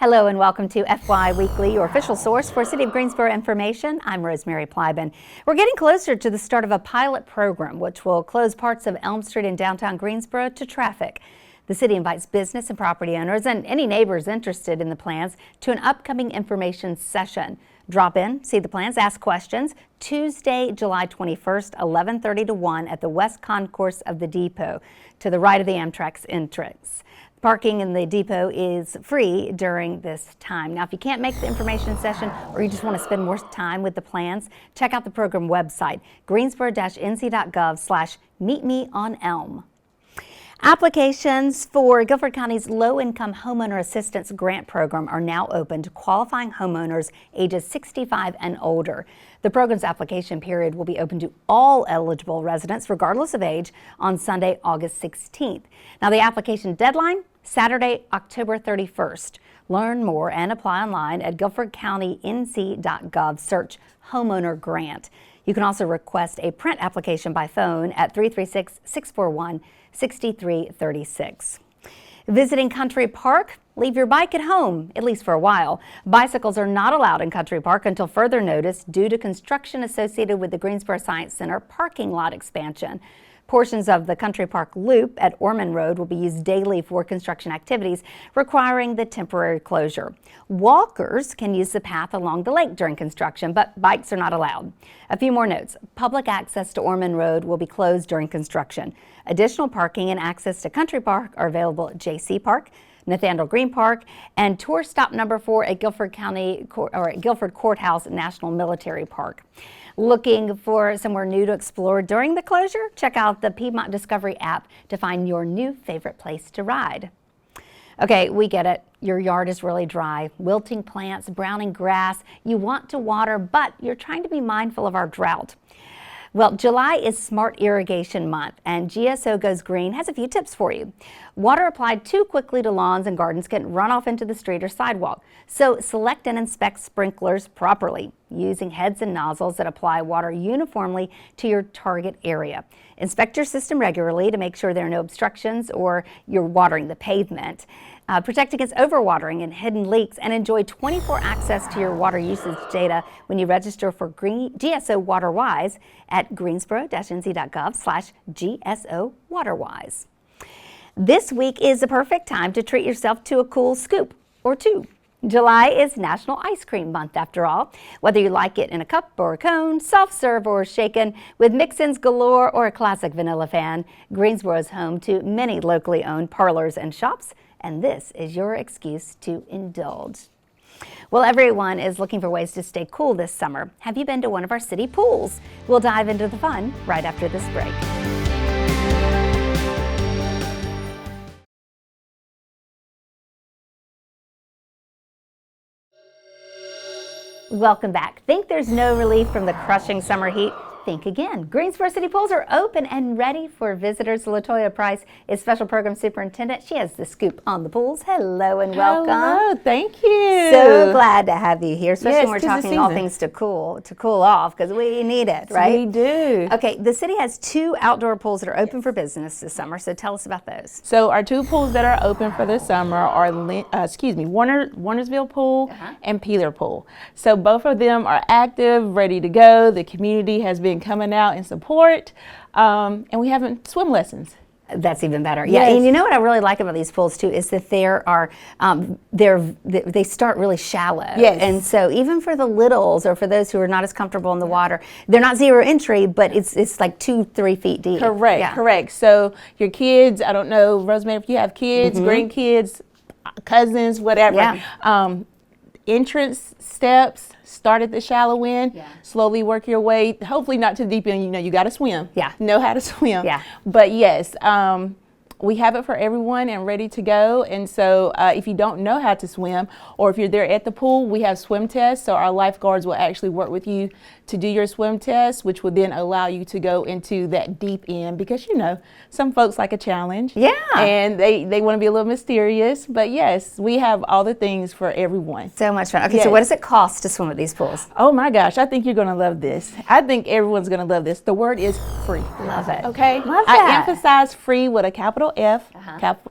Hello and welcome to FYI Weekly, your official source for City of Greensboro information. I'm Rosemary Plybon. We're getting closer to the start of a pilot program which will close parts of Elm Street in downtown Greensboro to traffic. The city invites business and property owners and any neighbors interested in the plans to an upcoming information session. Drop in, see the plans, ask questions. Tuesday, July 21st, 11:30 to 1 at the west concourse of the depot to the right of the Amtrak's entrance. Parking in the depot is free during this time. Now, if you can't make the information session or you just want to spend more time with the plans, check out the program website, greensboro-nc.gov/meetmeonelm. Applications for Guilford County's Low-Income Homeowner Assistance Grant Program are now open to qualifying homeowners ages 65 and older. The program's application period will be open to all eligible residents, regardless of age, on Sunday, August 16th. Now, the application deadline, Saturday, October 31st. Learn more and apply online at guilfordcountync.gov. Search Homeowner Grant. You can also request a print application by phone at 336-641-6336. Visiting Country Park? Leave your bike at home, at least for a while. Bicycles are not allowed in Country Park until further notice due to construction associated with the Greensboro Science Center parking lot expansion. Portions of the Country Park Loop at Ormond Road will be used daily for construction activities, requiring the temporary closure. Walkers can use the path along the lake during construction, but bikes are not allowed. A few more notes. Public access to Ormond Road will be closed during construction. Additional parking and access to Country Park are available at J.C. Park, Nathaniel Green Park, and tour stop number 4 at Guilford Courthouse National Military Park. Looking for somewhere new to explore during the closure? Check out the Piedmont Discovery app to find your new favorite place to ride. Okay, we get it. Your yard is really dry. Wilting plants, browning grass. You want to water, but you're trying to be mindful of our drought. Well, July is Smart Irrigation Month, and GSO Goes Green has a few tips for you. Water applied too quickly to lawns and gardens can run off into the street or sidewalk. So select and inspect sprinklers properly, using heads and nozzles that apply water uniformly to your target area. Inspect your system regularly to make sure there are no obstructions or you're watering the pavement. Protect against overwatering and hidden leaks, and enjoy 24 access to your water usage data when you register for GSO WaterWise at greensboro-nc.gov/GSO WaterWise. This week is the perfect time to treat yourself to a cool scoop or two. July is National Ice Cream Month, after all. Whether you like it in a cup or a cone, soft serve or shaken, with mix-ins galore or a classic vanilla fan, Greensboro is home to many locally owned parlors and shops, and this is your excuse to indulge. Well, everyone is looking for ways to stay cool this summer. Have you been to one of our city pools? We'll dive into the fun right after this break. Welcome back. Think there's no relief from the crushing summer heat? Think again. Greensboro City Pools are open and ready for visitors. LaToya Price is Special Program Superintendent. She has the scoop on the pools. Hello and welcome. Hello, thank you. So glad to have you here, especially when we're 'tis the talking all season. things to cool off, because we need it, right? We do. Okay, the city has 2 outdoor pools that are open for business this summer, so tell us about those. So our 2 pools that are open for this summer are, Warnersville Pool and Peeler Pool. So both of them are active, ready to go. The community has been coming out in support, and we have swim lessons. That's even better. Yeah, Yes. and you know what I really like about these pools too is that they start really shallow. Yes. And so even for the littles or for those who are not as comfortable in the water, they're not zero entry, but it's like 2-3 feet deep. Correct, Yeah. correct. So your kids, I don't know, Rosemary, if you have kids, grandkids, cousins, whatever. Yeah. Entrance steps, start at the shallow end, slowly work your way, hopefully not to the deep end. You know, you got to swim. Yeah. Know how to swim. Yeah. But yes, we have it for everyone and ready to go. And so if you don't know how to swim, or if you're there at the pool, we have swim tests. So our lifeguards will actually work with you to do your swim test, which will then allow you to go into that deep end, because you know some folks like a challenge. Yeah. And they want to be a little mysterious. But yes, we have all the things for everyone. So much fun. Okay, Yes. so what does it cost to swim at these pools? Oh my gosh, I think you're going to love this. I think everyone's going to love this. The word is free. Love it. Okay? Love I that. emphasize free with a capital F,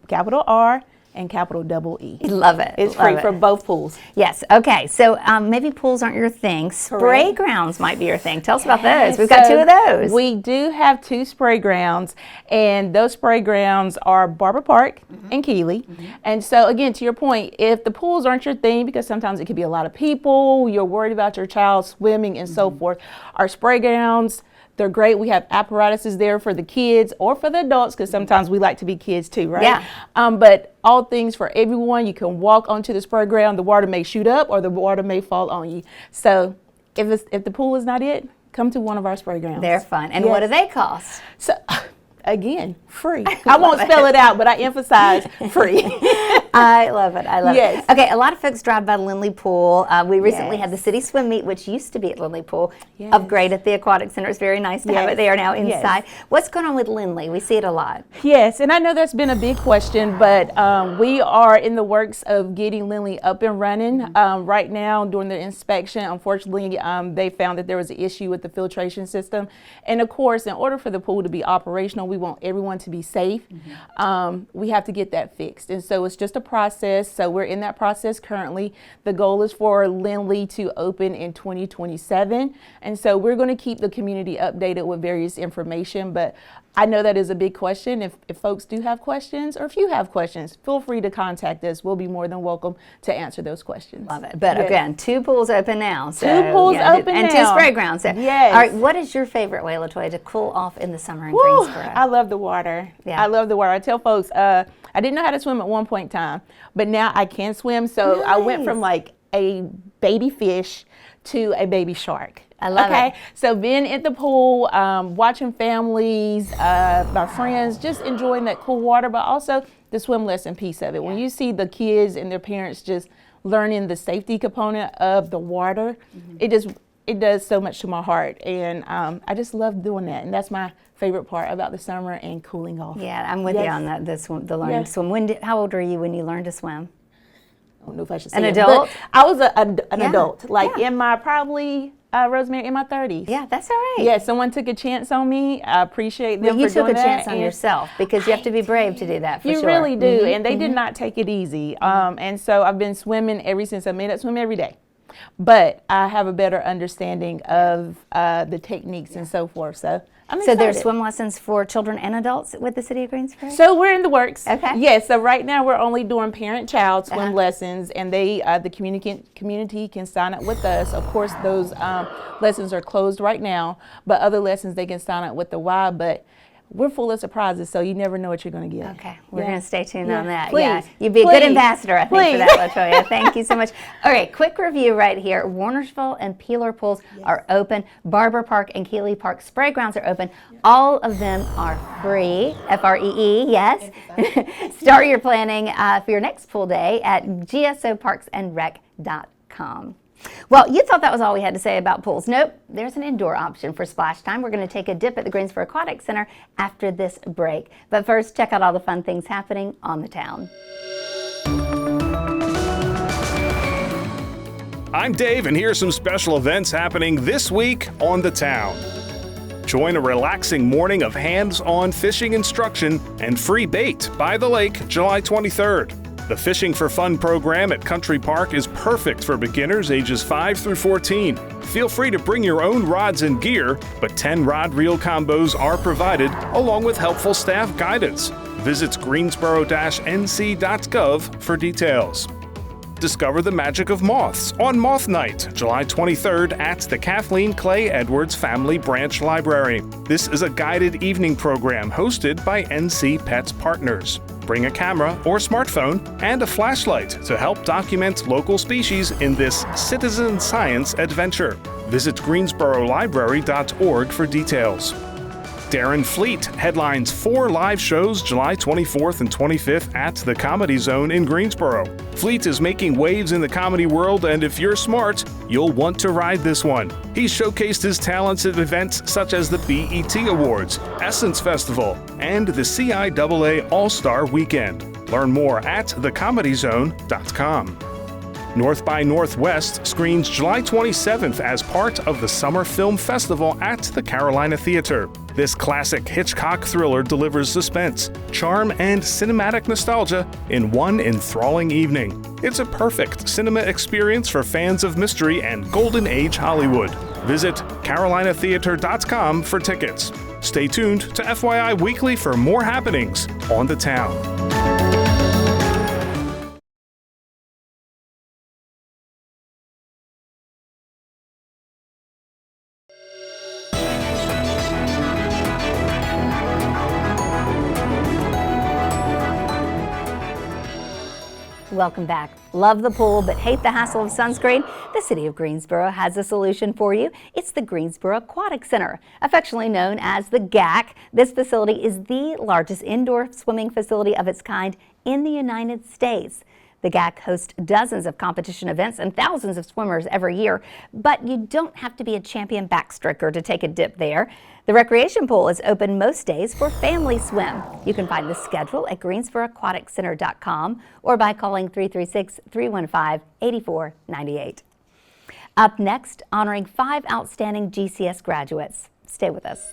capital R, and capital double E. Love it. It's Love free it. for both pools. Yes. Okay. So maybe pools aren't your thing. Spray grounds might be your thing. Tell us about those. We've got 2 of those. We do have 2 spray grounds, and those spray grounds are Barber Park and Keeley. And so again, to your point, if the pools aren't your thing, because sometimes it could be a lot of people, you're worried about your child swimming and so forth, our spray grounds, they're great. We have apparatuses there for the kids or for the adults, because sometimes we like to be kids too, right? Yeah. But all things for everyone. You can walk onto the spray ground. The water may shoot up or the water may fall on you. So if the pool is not it, come to one of our spray grounds. They're fun. And what do they cost? So again, free. I won't spell it out, but I emphasize free. I love it. I love Yes. it. Okay, a lot of folks drive by Lindley Pool. We recently had the city swim meet, which used to be at Lindley Pool. Upgrade at the Aquatic Center. It's very nice to have it there now inside. What's going on with Lindley? We see it a lot. Yes, and I know that's been a big question, but we are in the works of getting Lindley up and running. Right now, during the inspection, unfortunately, they found that there was an issue with the filtration system. And of course, in order for the pool to be operational, we want everyone to be safe. We have to get that fixed. And so it's just a process. So we're in that process currently. The goal is for Lindley to open in 2027. And so we're going to keep the community updated with various information. But I know that is a big question. If folks do have questions, or if you have questions, feel free to contact us. We'll be more than welcome to answer those questions. Love it. But again, 2 pools open now. So, 2 pools open and now. 2 spray grounds. So, yes. All right, what is your favorite way, LaToya, to cool off in the summer in Greensboro? I love the water. Yeah. I love the water. I tell folks, I didn't know how to swim at one point in time, but now I can swim. So I went from like a baby fish to a baby shark. I love it. So being at the pool, watching families, my friends, just enjoying that cool water, but also the swim lesson piece of it. When you see the kids and their parents just learning the safety component of the water, it does so much to my heart. And I just love doing that. And that's my favorite part about the summer and cooling off. Yeah, I'm with you on that. The learning to swim. How old were you when you learned to swim? I don't know if I should say An it, adult? but I was an adult, like in my probably Rosemary, in my 30s. Yeah, that's all right. Yeah, someone took a chance on me. I appreciate them You for took doing a chance that. on yourself, because you have to be brave to do that, for You sure. really do, and they did not take it easy. And so I've been swimming ever since. I made up swim every day, but I have a better understanding of the techniques and so forth. So I'm excited. So there's swim lessons for children and adults with the City of Greensboro? So we're in the works. Okay. Yes. So right now we're only doing parent-child swim lessons, and they the community can sign up with us. Of course, those lessons are closed right now, but other lessons they can sign up with the Y. But we're full of surprises, so you never know what you're going to get. Okay, we're going to stay tuned on that. Please. Yeah, you'd be a good ambassador, I think, for that, LaToya. Thank you so much. All right, quick review right here. Warnersville and Peeler pools are open. Barber Park and Keeley Park spray grounds are open. All of them are free, F-R-E-E, yes. Start your planning for your next pool day at gsoparksandrec.com. Well, you thought that was all we had to say about pools. Nope, there's an indoor option for splash time. We're going to take a dip at the Greensboro Aquatic Center after this break. But first, check out all the fun things happening on the town. I'm Dave, and here's some special events happening this week on the town. Join a relaxing morning of hands-on fishing instruction and free bait by the lake July 23rd. The Fishing for Fun program at Country Park is perfect for beginners ages 5 through 14. Feel free to bring your own rods and gear, but 10 rod-reel combos are provided along with helpful staff guidance. Visit greensboro-nc.gov for details. Discover the magic of moths on Moth Night, July 23rd at the Kathleen Clay Edwards Family Branch Library. This is a guided evening program hosted by NC Pets Partners. Bring a camera or smartphone and a flashlight to help document local species in this citizen science adventure. Visit greensborolibrary.org for details. Darren Fleet headlines 4 live shows July 24th and 25th at the Comedy Zone in Greensboro. Fleet is making waves in the comedy world, and if you're smart, you'll want to ride this one. He's showcased his talents at events such as the BET Awards, Essence Festival, and the CIAA All-Star Weekend. Learn more at thecomedyzone.com. North by Northwest screens July 27th as part of the Summer Film Festival at the Carolina Theater. This classic Hitchcock thriller delivers suspense, charm, and cinematic nostalgia in one enthralling evening. It's a perfect cinema experience for fans of mystery and Golden Age Hollywood. Visit carolinatheater.com for tickets. Stay tuned to FYI Weekly for more happenings on the town. Welcome back. Love the pool but hate the hassle of sunscreen? The City of Greensboro has a solution for you. It's the Greensboro Aquatic Center, affectionately known as the GAC. This facility is the largest indoor swimming facility of its kind in the United States. The GAC hosts dozens of competition events and thousands of swimmers every year, but you don't have to be a champion backstroker to take a dip there. The recreation pool is open most days for family swim. You can find the schedule at greensboroaquaticcenter.com or by calling 336-315-8498. Up next, honoring 5 outstanding GCS graduates. Stay with us.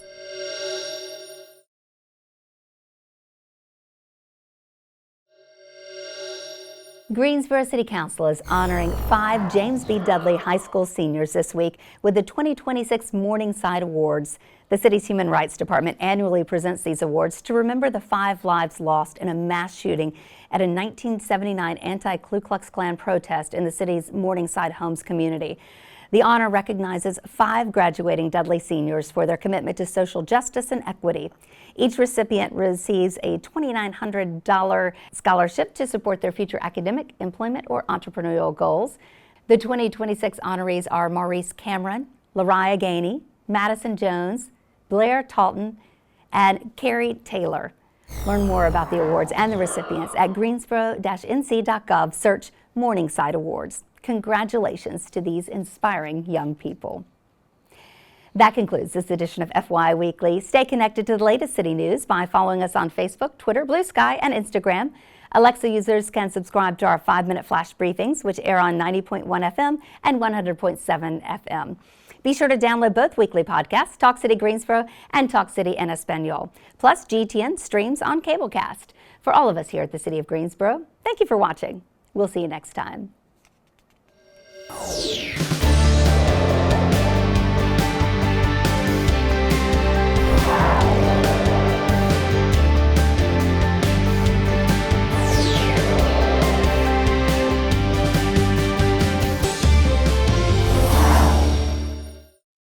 Greensboro City Council is honoring 5 James B. Dudley High School seniors this week with the 2026 Morningside Awards. The city's Human Rights Department annually presents these awards to remember the 5 lives lost in a mass shooting at a 1979 anti-Ku Klux Klan protest in the city's Morningside Homes community. The honor recognizes 5 graduating Dudley seniors for their commitment to social justice and equity. Each recipient receives a $2,900 scholarship to support their future academic, employment, or entrepreneurial goals. The 2026 honorees are Maurice Cameron, Lariah Gainey, Madison Jones, Blair Talton, and Carrie Taylor. Learn more about the awards and the recipients at greensboro-nc.gov. Search Morningside Awards. Congratulations to these inspiring young people. That concludes this edition of FYI Weekly. Stay connected to the latest city news by following us on Facebook, Twitter, Blue Sky, and Instagram. Alexa users can subscribe to our 5-minute flash briefings, which air on 90.1 FM and 100.7 FM. Be sure to download both weekly podcasts, Talk City Greensboro and Talk City en Espanol. Plus, GTN streams on Cablecast. For all of us here at the City of Greensboro, thank you for watching. We'll see you next time.